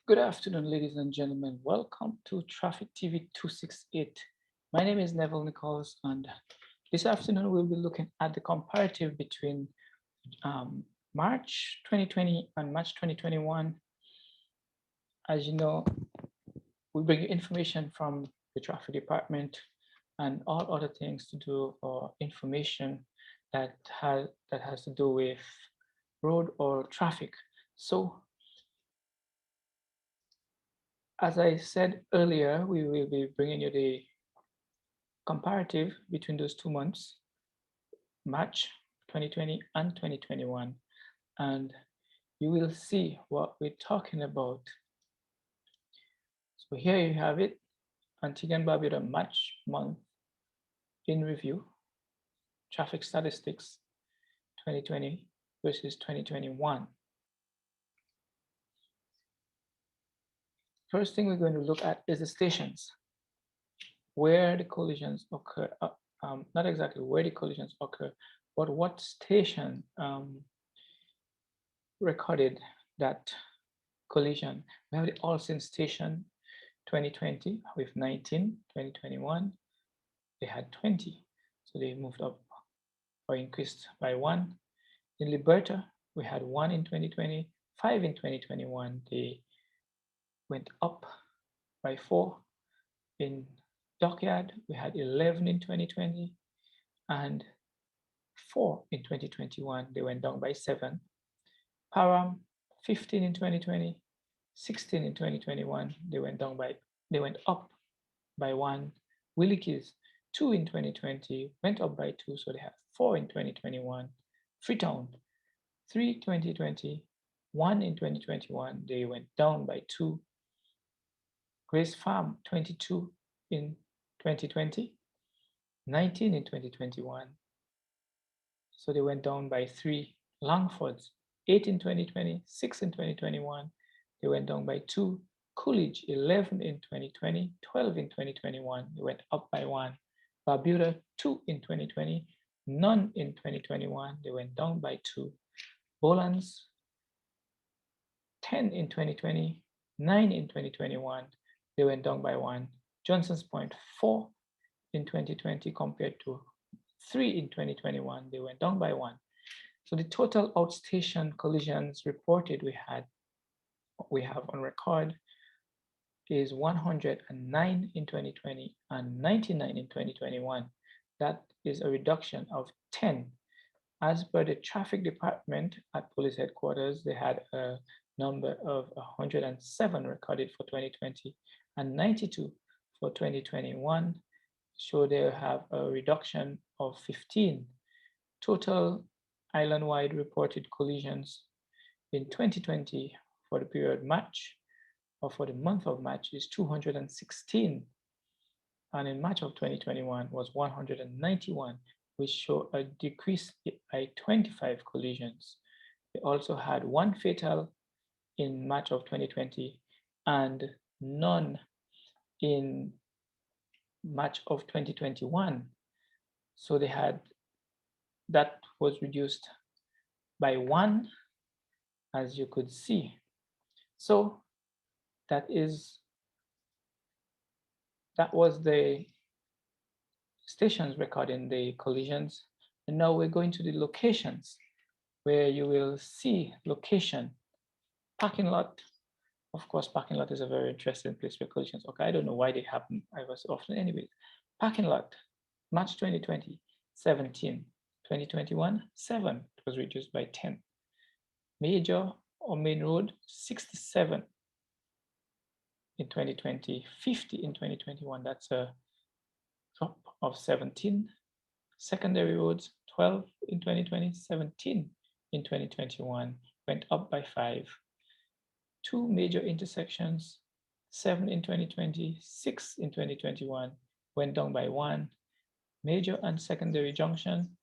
Good afternoon, ladies and gentlemen. Welcome to Traffic TV 268. My name is Neville Nichols, and this afternoon we'll be looking at the comparative between March 2020 and March 2021. As you know, we bring you information from the traffic department and all other things to do or information that has to do with road or traffic. So as I said earlier, we will be bringing you the comparative between those 2 months, March 2020 and 2021, and you will see what we're talking about. So here you have it, Antigua and Barbuda March month in review, traffic statistics 2020 versus 2021. First thing we're going to look at is the stations, where the collisions occur, not exactly where the collisions occur, but what station recorded that collision. We have the Alston station 2020 with 19, 2021, they had 20. So they moved up or increased by 1. In Liberta, we had 1 in 2020, 5 in 2021. They went up by 4. In Dockyard, we had 11 in 2020 and 4 in 2021. They went down by 7. Param, 15 in 2020, 16 in 2021. They went up by 1. Willikes, 2 in 2020, went up by 2, so they have 4 in 2021. Freetown, 3 in 2020, 1 in 2021. They went down by 2. Grace Farm, 22 in 2020, 19 in 2021. So they went down by 3. Langford's, 8 in 2020, 6 in 2021. They went down by 2. Coolidge, 11 in 2020, 12 in 2021. They went up by 1. Barbuda, 2 in 2020, none in 2021. They went down by 2. Bolans, 10 in 2020, 9 in 2021. They went down by 1. Johnson's Point, 4 in 2020 compared to 3 in 2021. They went down by 1. So the total outstation collisions reported we have on record is 109 in 2020 and 99 in 2021. That is a reduction of 10. As per the traffic department at police headquarters, they had a number of 107 recorded for 2020 and 92 for 2021. So they have a reduction of 15. Total island-wide reported collisions in 2020 for the period March or for the month of March is 216, and in March of 2021 was 191, which show a decrease by 25 collisions. They also had 1 fatal in March of 2020 and none in March of 2021. So that was reduced by 1, as you could see. So that was the stations recording the collisions. And now we're going to the locations where you will see location. Parking lot. Of course, parking lot is a very interesting place where collisions occur. I don't know why they happen ever so often. Anyways, parking lot, March 2020, 17. 2021, 7. It was reduced by 10. Major or main road, 67 in 2020, 50 in 2021. That's a drop of 17. Secondary roads, 12 in 2020, 17 in 2021, went up by 5. 2 major intersections, 7 in 2020, 6 in 2021, went down by 1. Major and secondary junction,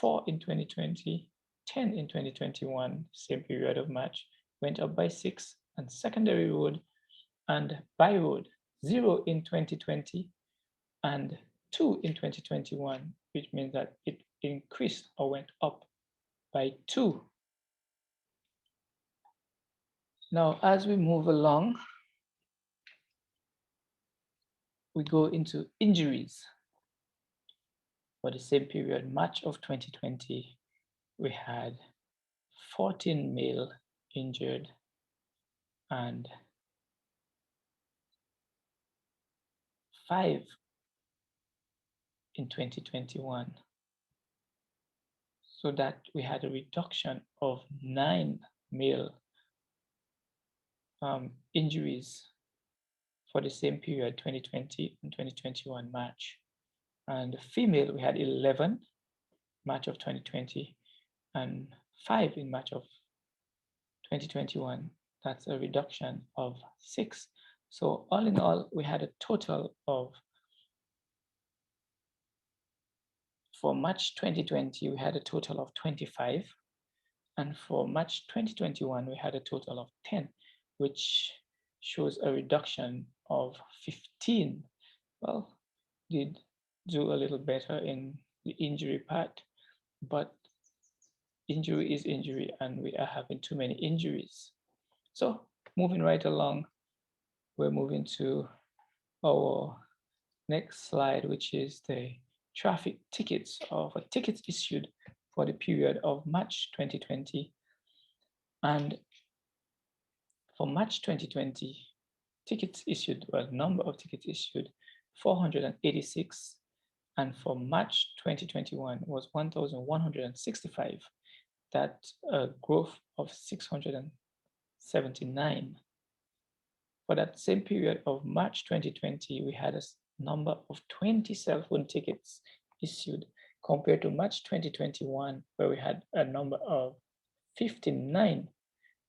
4 in 2020, 10 in 2021, same period of March, went up by 6. And secondary road and by road, 0 in 2020 and 2 in 2021, which means that it increased or went up by 2. Now, as we move along, we go into injuries. For the same period, March of 2020, we had 14 male injured and 5 in 2021. So that we had a reduction of 9 male injuries for the same period, 2020 and 2021 March. And female, we had 11 March of 2020 and 5 in March of 2021. That's a reduction of 6. So all in all, we had a total of, for March 2020, we had a total of 25. And for March 2021, we had a total of 10, which shows a reduction of 15. Well, did do a little better in the injury part, but injury is injury and we are having too many injuries. So moving right along, we're moving to our next slide, which is the traffic tickets or tickets issued for the period of March 2020. And for March 2020, tickets issued, well, number of tickets issued, 486. And for March 2021 was 1,165. That's a growth of 679. For that same period of March 2020, we had a number of 20 cell phone tickets issued compared to March 2021, where we had a number of 59.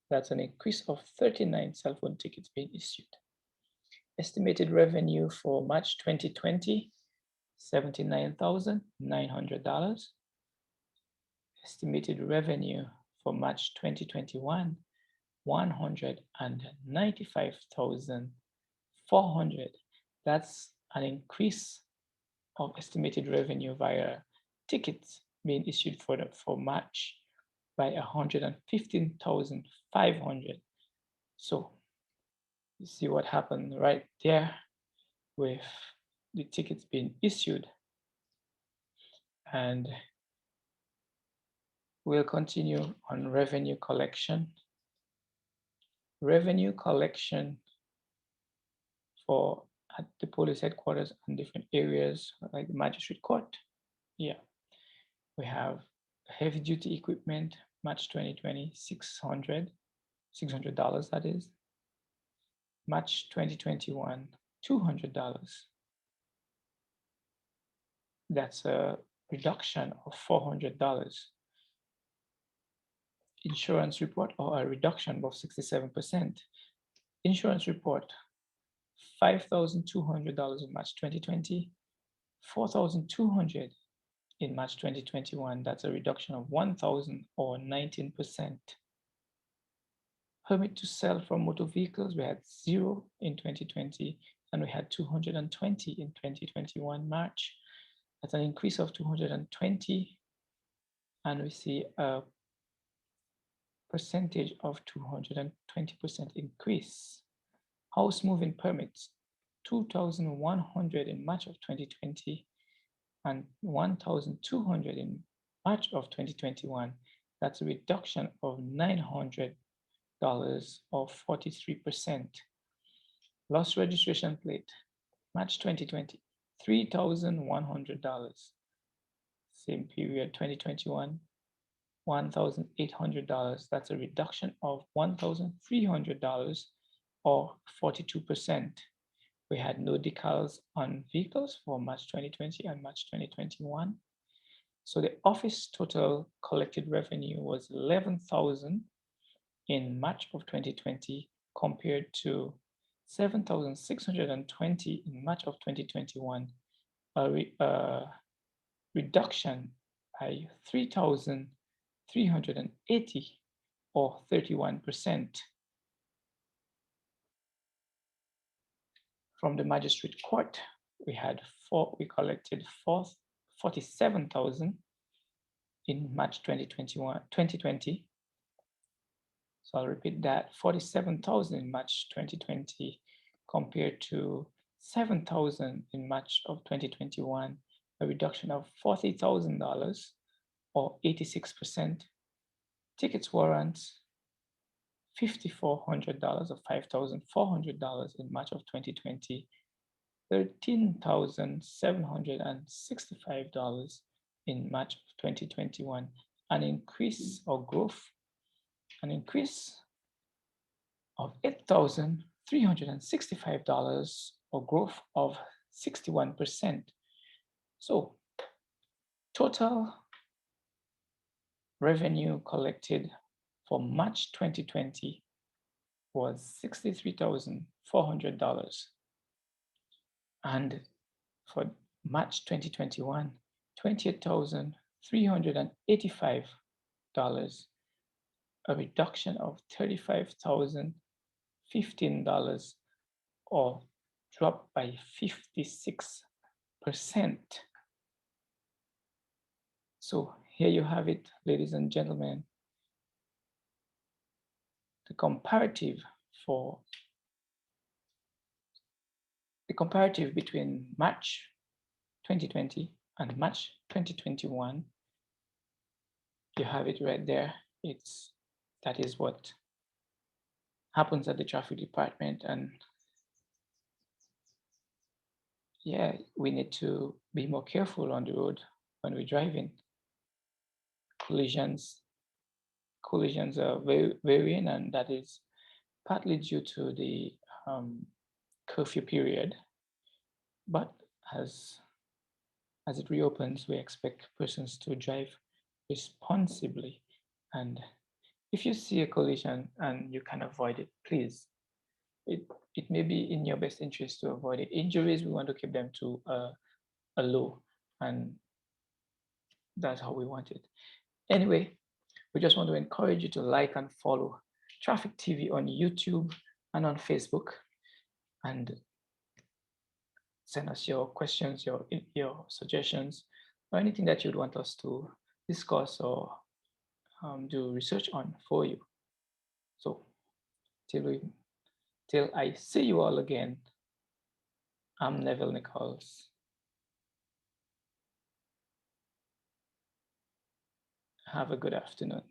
That's an increase of 39 cell phone tickets being issued. Estimated revenue for March 2020, $79,900. Estimated revenue for March 2021, $195,400. That's an increase of estimated revenue via tickets being issued for March by 115,500. So you see what happened right there with the tickets being issued. And we'll continue on revenue collection. Revenue collection for at the police headquarters and different areas like the magistrate court. Yeah, we have heavy duty equipment, March 2020, $600 that is. March 2021, $200. That's a reduction of $400. Insurance report, or a reduction of 67%. Insurance report, $5,200 in March 2020, $4,200 in March 2021. That's a reduction of 1,000 or 19%. Permit to sell from motor vehicles, we had 0 in 2020 and we had 220 in 2021 March. That's an increase of 220, and we see a percentage of 220% increase. House moving permits, 2,100 in March of 2020 and 1,200 in March of 2021. That's a reduction of $900 or 43%. Lost registration plate, March 2020, $3,100. Same period, 2021, $1,800. That's a reduction of $1,300 or 42%. We had no decals on vehicles for March 2020 and March 2021. So the office total collected revenue was $11,000 in March of 2020 compared to $7,620 in March of 2021, a reduction by $3,380 or 31%. From the magistrate court, we collected $47,000 in March 2020. So I'll repeat that, 47,000 in March 2020 compared to 7,000 in March of 2021, a reduction of $40,000 or 86%. Tickets warrants, $5,400 or $5,400 in March of 2020, $13,765 in March of 2021, an increase or growth, an increase of $8,365 or growth of 61%. So total revenue collected for March 2020 was $63,400. And for March 2021, $28,385, a reduction of $35,015 or dropped by 56%. So here you have it, ladies and gentlemen, the comparative between March 2020 and March 2021. You have it right there. That is what happens at the traffic department. And yeah, we need to be more careful on the road when we're driving. Collisions are varying, and that is partly due to the curfew period. But as it reopens, we expect persons to drive responsibly. And if you see a collision and you can avoid it, please, it may be in your best interest to avoid it. Injuries, we want to keep them to a low, and that's how we want it. Anyway, we just want to encourage you to like and follow Traffic TV on YouTube and on Facebook, and send us your questions, your suggestions, or anything that you'd want us to discuss or do research on for you. So till I see you all again, I'm Neville Nichols. Have a good afternoon.